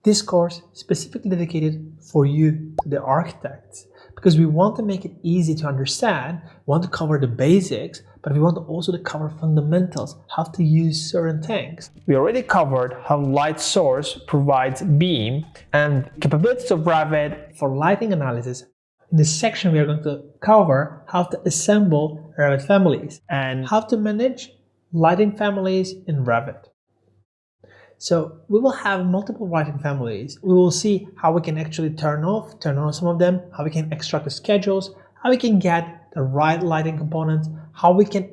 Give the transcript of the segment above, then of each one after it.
This course is specifically dedicated for you, the architects, because we want to make it easy to understand, we want to cover the basics, but we want also to cover fundamentals, how to use certain things. We already covered how light source provides beam and capabilities of Revit for lighting analysis. In this section, we are going to cover how to assemble Revit families and how to manage lighting families in Revit. So we will have multiple lighting families. We will see how we can actually turn on some of them, how we can extract the schedules, how we can get the right lighting components, how we can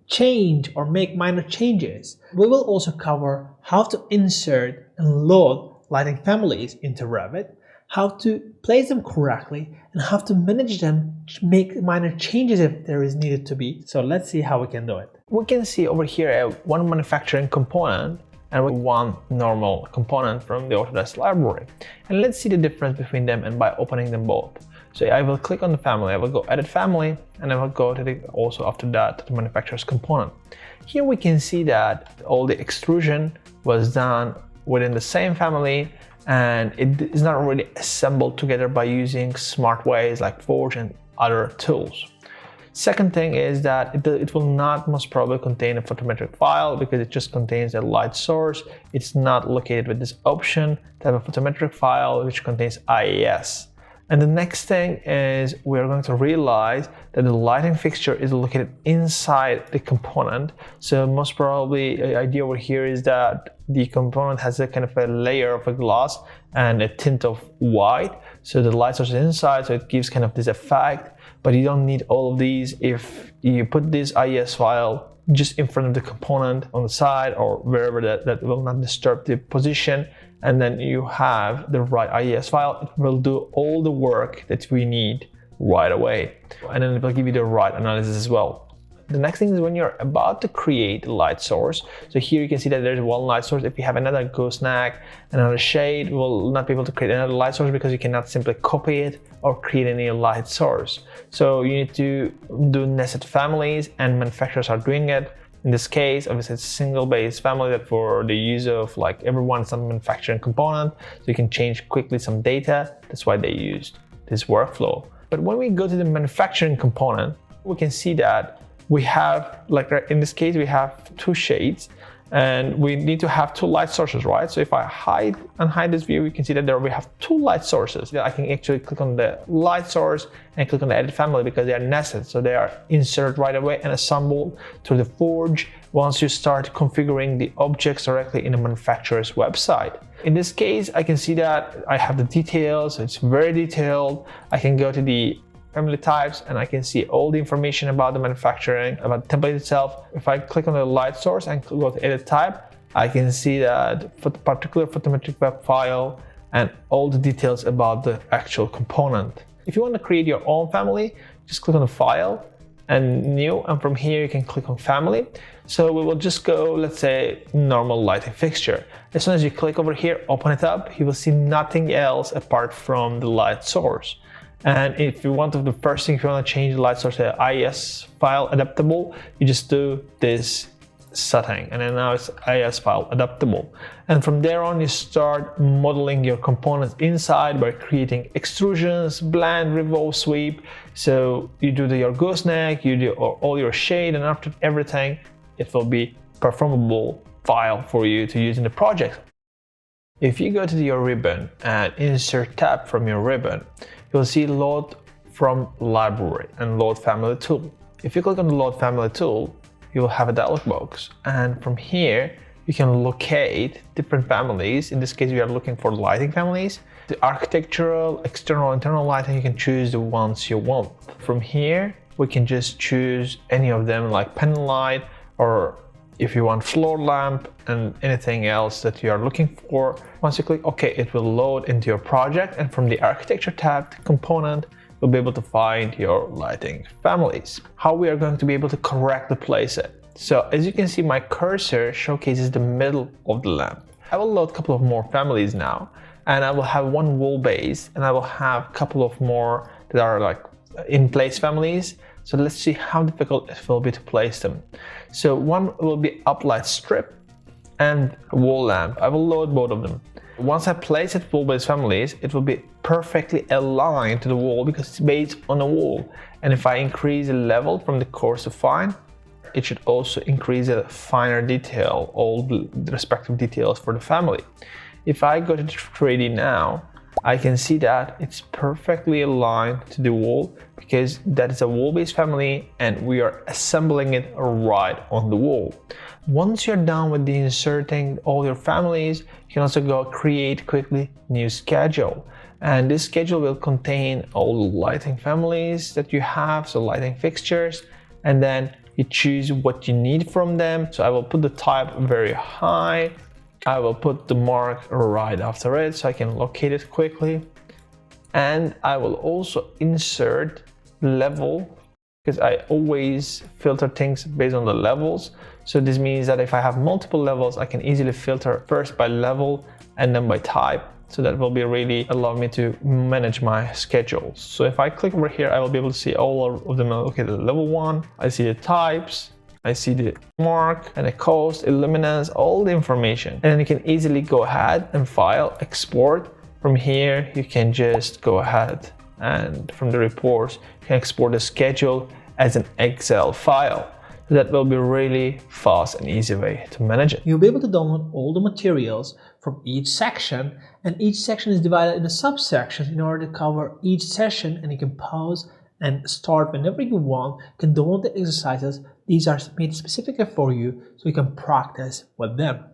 change or make minor changes. We will also cover how to insert and load lighting families into Revit, how to place them correctly, and how to manage them to make minor changes if there is needed to be. So let's see how we can do it. We can see over here one manufacturing component and one normal component from the Autodesk library. And let's see the difference between them and by opening them both. So I will click on the family, I will go edit family, and I will go to also after that the manufacturer's component. Here we can see that all the extrusion was done within the same family, and it is not really assembled together by using smart ways like Forge and other tools. Second thing is that it will not most probably contain a photometric file because it just contains a light source. It's not located with this option to have a photometric file which contains IES. And the next thing is we are going to realize that the lighting fixture is located inside the component. So most probably the idea over here is that the component has a kind of a layer of a glass and a tint of white. So the light source is inside, so it gives kind of this effect. But you don't need all of these if you put this IES file just in front of the component on the side or wherever that will not disturb the position, and then you have the right IES file. It will do all the work that we need right away, and then it will give you the right analysis as well. The next thing is when you're about to create a light source. So here you can see that there's one light source. If you have another gooseneck, another shade, you will not be able to create another light source because you cannot simply copy it or create any light source. So you need to do nested families, and manufacturers are doing it. In this case, obviously it's a single base family that for the use of like everyone, some manufacturing component, so you can change quickly some data. That's why they used this workflow. But when we go to the manufacturing component, we can see that we have, like in this case, we have two shades and we need to have two light sources, right? So if I unhide this view, you can see that there we have two light sources. I can actually click on the light source and click on the edit family because they are nested. So they are inserted right away and assembled through the Forge once you start configuring the objects directly in the manufacturer's website. In this case, I can see that I have the details. It's very detailed. I can go to the family types and I can see all the information about the manufacturing, about the template itself. If I click on the light source and go to edit type, I can see that for the particular photometric web file and all the details about the actual component. If you want to create your own family, just click on the file and new, and from here you can click on family. So we will just go, let's say, normal lighting fixture. As soon as you click over here, open it up, you will see nothing else apart from the light source. And if you want to, the first thing, if you want to change the light source to IES file adaptable, you just do this setting, and then now it's IES file adaptable. And from there on, you start modeling your components inside by creating extrusions, blend, revolve, sweep. So you do your gooseneck, you do all your shade, and after everything, it will be performable file for you to use in the project. If you go to your ribbon and insert tab from your ribbon, you'll see load from library and load family tool. If you click on the load family tool, you will have a dialog box, and from here you can locate different families. In this case, we are looking for lighting families. The architectural, external, internal lighting, you can choose the ones you want. From here, we can just choose any of them, like panel light, or if you want floor lamp and anything else that you are looking for. Once you click OK, it will load into your project, and from the architecture tab, the component, you'll be able to find your lighting families. How we are going to be able to correctly place it. So as you can see, my cursor showcases the middle of the lamp. I will load a couple of more families now, and I will have one wall base, and I will have a couple of more that are like in place families. So let's see how difficult it will be to place them. So one will be uplight strip and wall lamp. I will load both of them. Once I place it wall-based families, it will be perfectly aligned to the wall because it's based on a wall. And if I increase the level from the coarse to fine, it should also increase the finer detail, all the respective details for the family. If I go to 3D now, I can see that it's perfectly aligned to the wall because that is a wall-based family and we are assembling it right on the wall. Once you're done with inserting all your families, you can also go create quickly new schedule. And this schedule will contain all the lighting families that you have, so lighting fixtures, and then you choose what you need from them. So I will put the type very high. I will put the mark right after it so I can locate it quickly. And I will also insert level because I always filter things based on the levels. So this means that if I have multiple levels, I can easily filter first by level and then by type. So that will be really allow me to manage my schedules. So if I click over here, I will be able to see all of them located at level 1. I see the types, I see the mark and the cost, luminance, all the information. And then you can easily go ahead and file, export. From here, you can just go ahead and from the reports, you can export the schedule as an Excel file. That will be really fast and easy way to manage it. You'll be able to download all the materials from each section, and each section is divided into subsections in order to cover each session, and you can pause and start whenever you want. You can download the exercises. These are made specifically for you so you can practice with them.